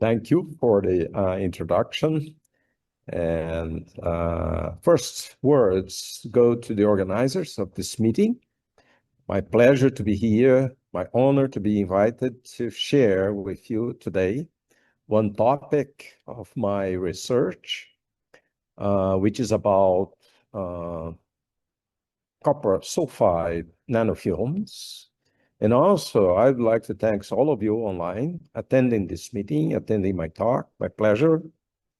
Thank you for the introduction. And first words go to the organizers of this meeting. My pleasure to be here, my honor to be invited to share with you today one topic of my research, which is about copper sulfide nanofilms. And also, I'd like to thank all of you online attending this meeting, attending my talk, my pleasure.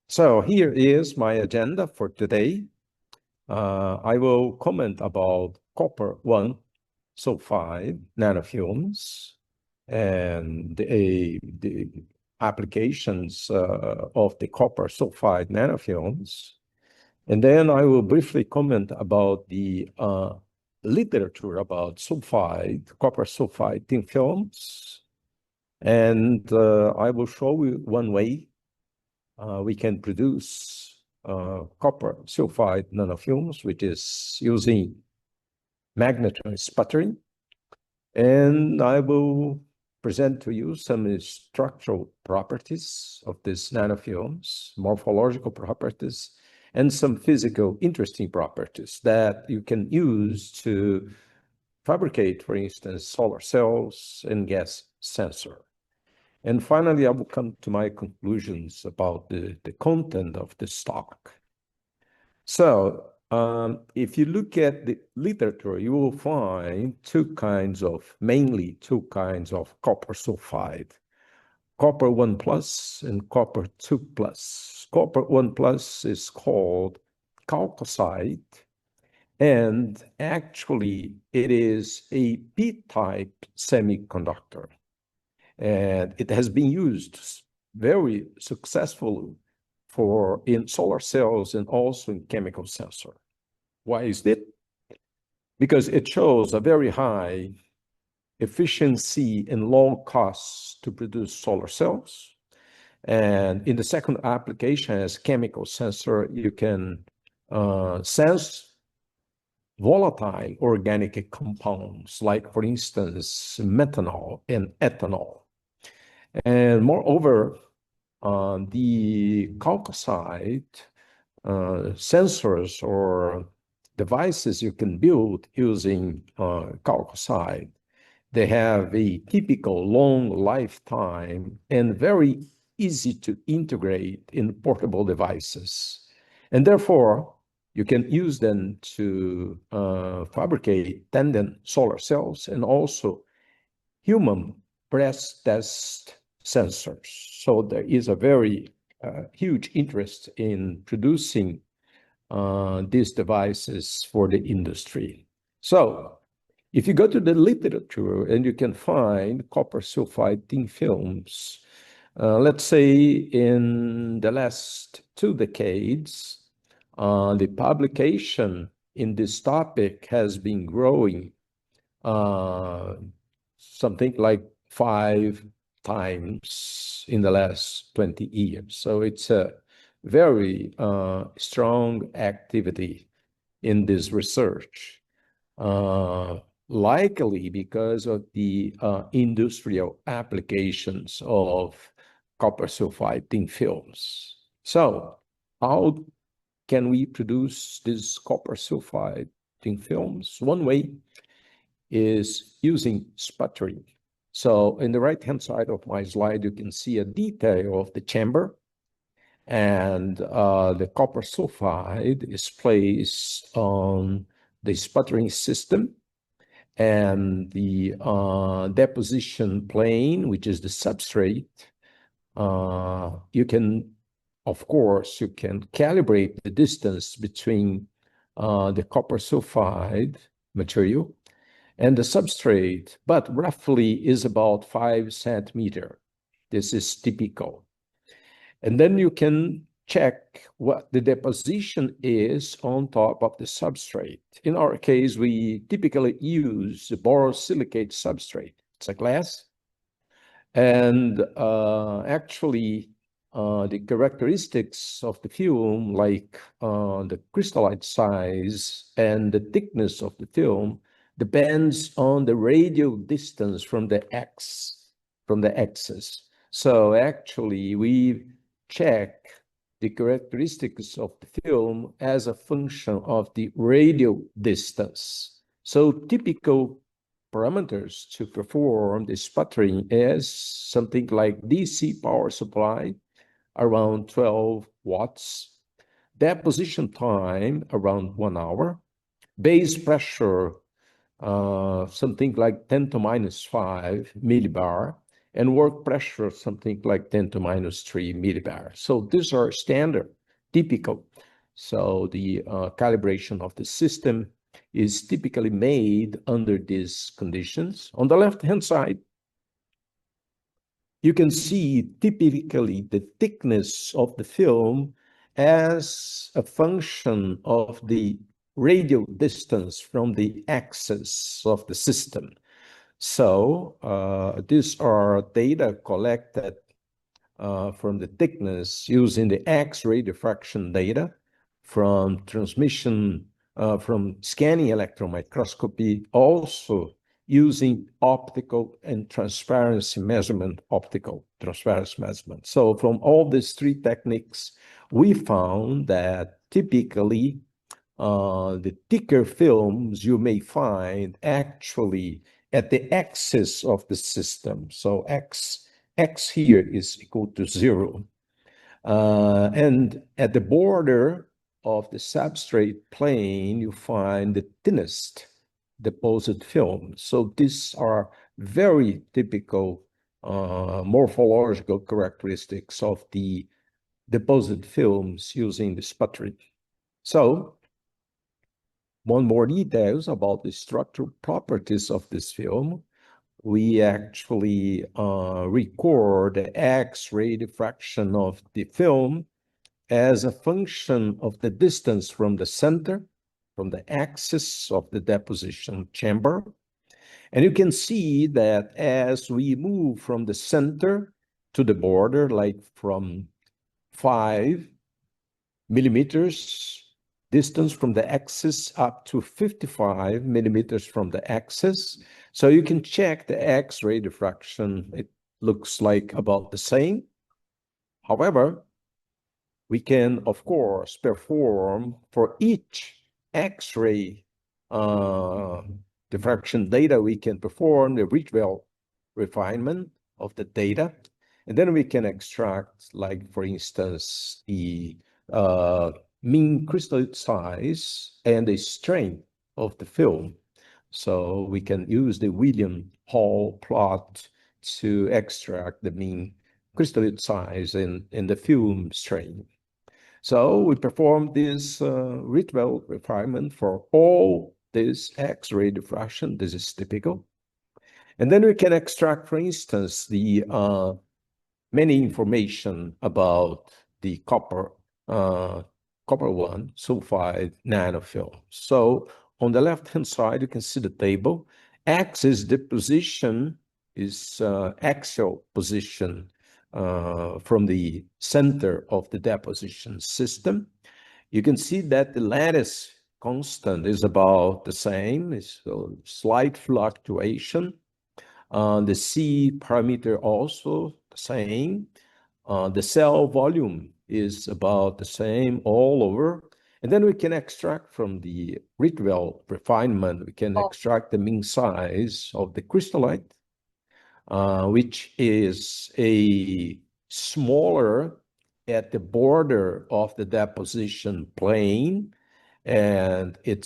So here is my agenda for today. I will comment about copper-1 sulfide nanofilms and the applications of the copper sulfide nanofilms. And then I will briefly comment about the literature about copper sulfide thin films. And I will show you one way we can produce copper sulfide nanofilms, which is using magnetron sputtering. And I will present to you some structural properties of these nanofilms, morphological properties, and some physical interesting properties that you can use to fabricate, for instance, solar cells and gas sensor. And finally, I will come to my conclusions about the content of this talk. So if you look at the literature, you will find mainly two kinds of copper sulfide. Copper 1 plus and copper 2 plus. Copper 1 plus is called chalcocite, and actually it is a p-type semiconductor. And it has been used very successfully in solar cells and also in chemical sensor. Why is it? Because it shows a very high efficiency and low costs to produce solar cells. And in the second application as chemical sensor, you can sense volatile organic compounds, like, for instance, methanol and ethanol. And moreover, the chalcocite sensors or devices you can build using chalcocite, they have a typical long lifetime and very easy to integrate in portable devices. And therefore, you can use them to fabricate tandem solar cells and also human breast test sensors. So there is a very huge interest in producing these devices for the industry. So if you go to the literature and you can find copper sulfide thin films, let's say in the last 2 decades, the publication in this topic has been growing something like 5 times in the last 20 years. So it's a very strong activity in this research. Likely because of the industrial applications of copper sulfide thin films. So how can we produce these copper sulfide thin films? One way is using sputtering. So in the right-hand side of my slide, you can see a detail of the chamber, and the copper sulfide is placed on the sputtering system, and the deposition plane, which is the substrate, you can calibrate the distance between the copper sulfide material and the substrate, but roughly is about 5 centimeters. This is typical. And then you can check what the deposition is on top of the substrate. In our case, we typically use the borosilicate substrate. It's a glass. And actually, the characteristics of the film, like the crystallite size and the thickness of the film, depends on the radial distance from the axis. So actually, we check the characteristics of the film as a function of the radial distance. So typical parameters to perform the sputtering is something like DC power supply, around 12 watts, deposition time, around 1 hour, base pressure, something like 10 to minus 5 millibar, and work pressure, something like 10 to minus 3 millibar. So these are standard, typical. So the calibration of the system is typically made under these conditions. On the left-hand side, you can see typically the thickness of the film as a function of the radial distance from the axis of the system. So these are data collected from the thickness using the X-ray diffraction data from transmission, from scanning electron microscopy, also using optical and transparency measurement, optical transparency measurement. So from all these three techniques, we found that typically the thicker films you may find actually at the axis of the system. So X here is equal to 0. And at the border of the substrate plane, you find the thinnest deposit film. So these are very typical morphological characteristics of the deposit films using the sputtering. So one more details about the structural properties of this film. We actually record the X-ray diffraction of the film as a function of the distance from the center, from the axis of the deposition chamber. And you can see that as we move from the center to the border, like from 5 millimeters distance from the axis up to 55 millimeters from the axis. So you can check the X-ray diffraction. It looks like about the same. However, we can, of course, perform for each X-ray diffraction data, we can perform the Ridgewell refinement of the data. And then we can extract, like, for instance, the mean crystalline size and the strength of the film. So we can use the William Hall plot to extract the mean crystalline size and the film strength. So we perform this Ridgewell refinement for all this X-ray diffraction. This is typical. And then we can extract, for instance, the many information about the copper 1 sulfide nanofilm. So on the left-hand side, you can see the table. X is the position, is axial position from the center of the deposition system. You can see that the lattice constant is about the same. It's a slight fluctuation. The C parameter also the same. The cell volume is about the same all over. And then we can extract from the Ridgewell refinement, we can extract the mean size of the crystallite, which is a smaller at the border of the deposition plane, and it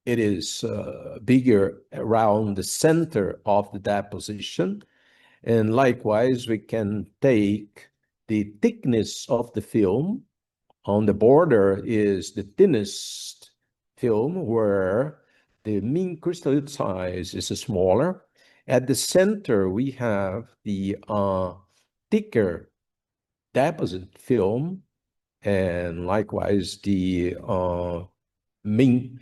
is bigger around the center of the deposition. And likewise, we can take the thickness of the film. On the border is the thinnest film, where the mean crystalline size is smaller. At the center, we have the thicker deposit film, and likewise the mean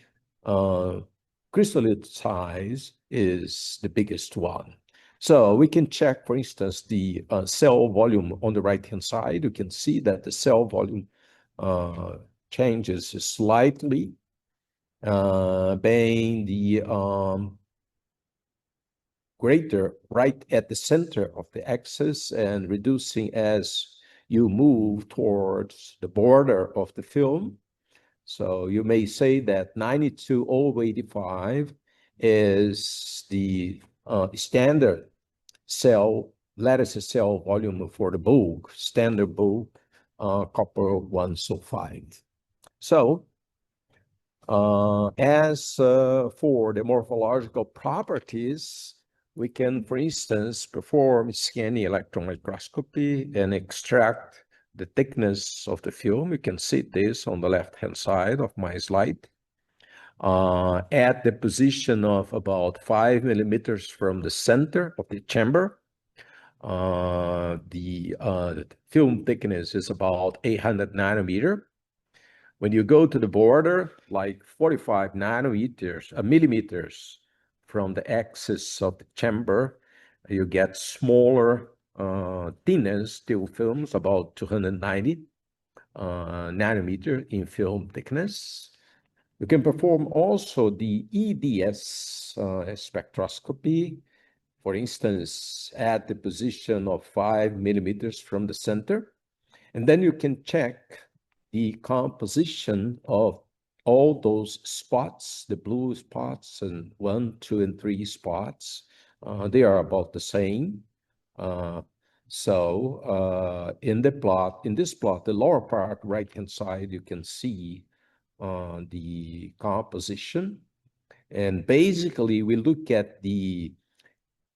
crystalline size is the biggest one. So we can check, for instance, the cell volume on the right-hand side. You can see that the cell volume changes slightly, being the greater right at the center of the axis and reducing as you move towards the border of the film. So you may say that 92 over 85 is the standard lattice cell volume for the bulk, standard bulk copper 1 sulfide. So as for the morphological properties, we can, for instance, perform scanning electron microscopy and extract the thickness of the film. You can see this on the left-hand side of my slide. At the position of about 5 millimeters from the center of the chamber, the film thickness is about 800 nanometer. When you go to the border, like 45 millimeters from the axis of the chamber, you get smaller, thinner steel films, about 290 nanometer in film thickness. You can perform also the EDS spectroscopy, for instance, at the position of 5 millimeters from the center. And then you can check the composition of all those spots, the blue spots and 1, 2, and 3 spots. They are about the same. In this plot, the lower part, right-hand side, you can see the composition. And basically, we look at the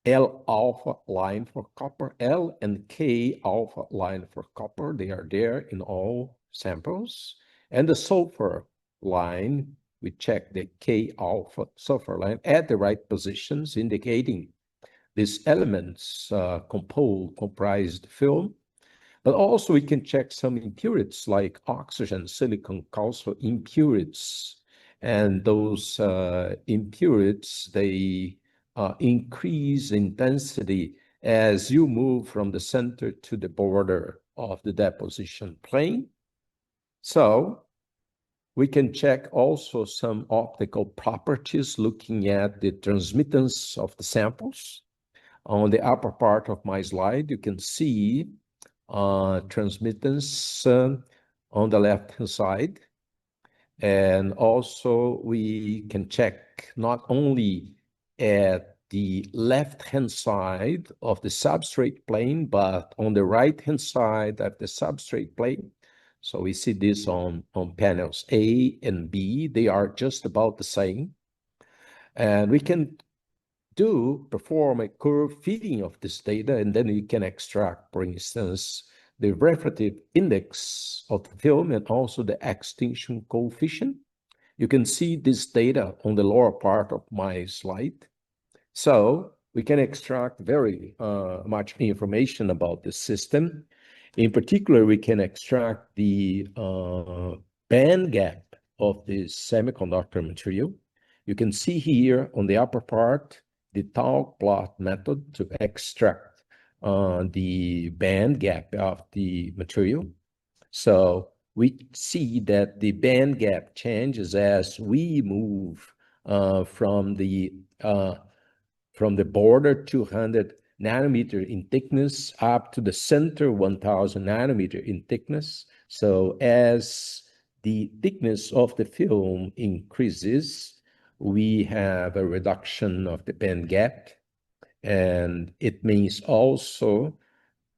L alpha line for copper, L and K alpha line for copper. They are there in all samples. And the sulfur line, we check the K alpha sulfur line at the right positions, indicating these elements comprise the film. But also we can check some impurities like oxygen, silicon, calcium impurities. And those impurities, they increase intensity as you move from the center to the border of the deposition plane. So we can check also some optical properties looking at the transmittance of the samples. On the upper part of my slide, you can see transmittance on the left-hand side. And also we can check not only at the left-hand side of the substrate plane, but on the right-hand side of the substrate plane. So we see this on panels A and B. They are just about the same. And we can perform a curve fitting of this data, and then you can extract, for instance, the refractive index of the film and also the extinction coefficient. You can see this data on the lower part of my slide. So we can extract very much information about the system. In particular, we can extract the band gap of this semiconductor material. You can see here on the upper part, the tau plot method to extract the band gap of the material. So we see that the band gap changes as we move from the border 200 nanometer in thickness up to the center 1000 nanometer in thickness. So as the thickness of the film increases, we have a reduction of the band gap. And it means also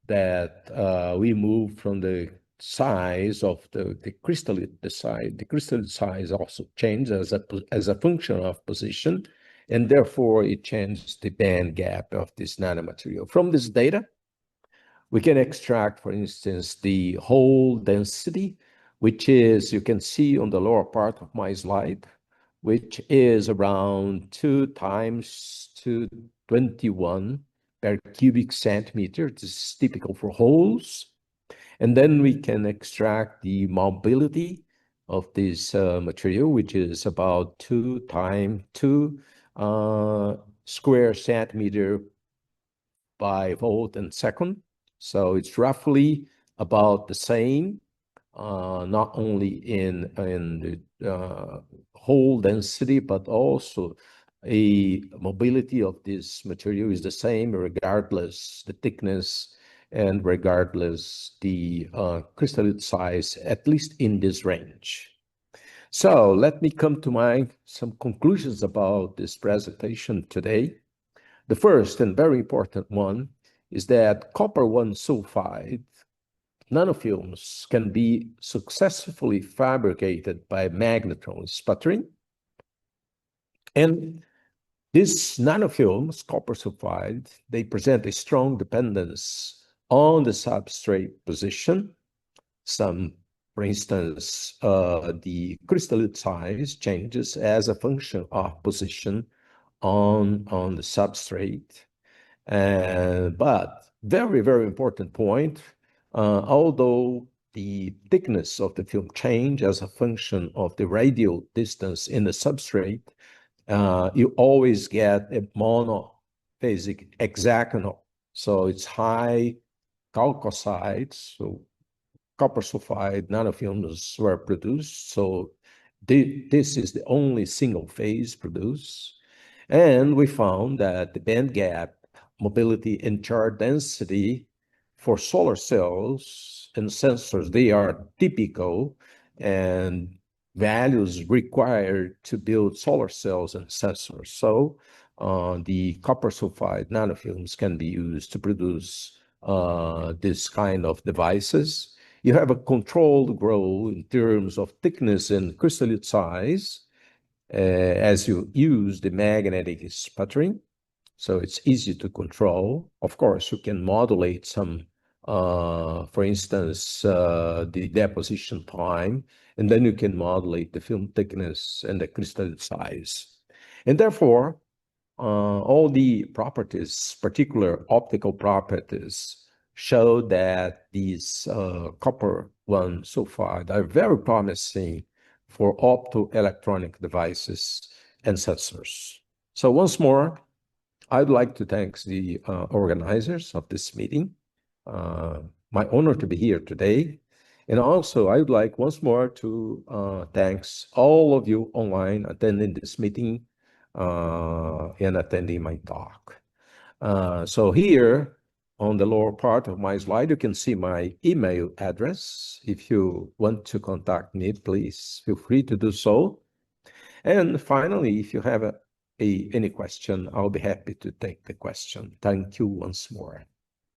that we move from the size of the crystallite, the crystalline size also changes as a function of position, and therefore it changes the band gap of this nanomaterial. From this data, we can extract, for instance, the hole density, which is, you can see on the lower part of my slide, which is around 2 times 221 per cubic centimeter. This is typical for holes. And then we can extract the mobility of this material, which is about 2 times 2 square centimeter by volt and second. So it's roughly about the same, not only in the hole density, but also a mobility of this material is the same regardless the thickness and regardless the crystalline size, at least in this range. So let me come to some conclusions about this presentation today. The first and very important one is that copper 1 sulfide nanofilms can be successfully fabricated by magnetron sputtering. And these nanofilms, copper sulfide, they present a strong dependence on the substrate position. For instance, the crystalline size changes as a function of position on the substrate. But very, very important point, although the thickness of the film change as a function of the radial distance in the substrate, you always get a monophasic hexagonal. So it's high chalcosides, so copper sulfide nanofilms were produced. So this is the only single phase produced. And we found that the band gap, mobility, and charge density for solar cells and sensors, they are typical and values required to build solar cells and sensors. So the copper sulfide nanofilms can be used to produce this kind of devices. You have a controlled growth in terms of thickness and crystalline size as you use the magnetic sputtering. So it's easy to control. Of course, you can modulate some, for instance, the deposition time, and then you can modulate the film thickness and the crystal size. And therefore, all the properties, particular optical properties, show that these copper 1 sulfide are very promising for optoelectronic devices and sensors. So once more, I'd like to thank the organizers of this meeting. My honor to be here today. And also, I would like once more to thank all of you online attending this meeting and attending my talk. So here on the lower part of my slide, you can see my email address. If you want to contact me, please feel free to do so. And finally, if you have any question, I'll be happy to take the question. Thank you once more.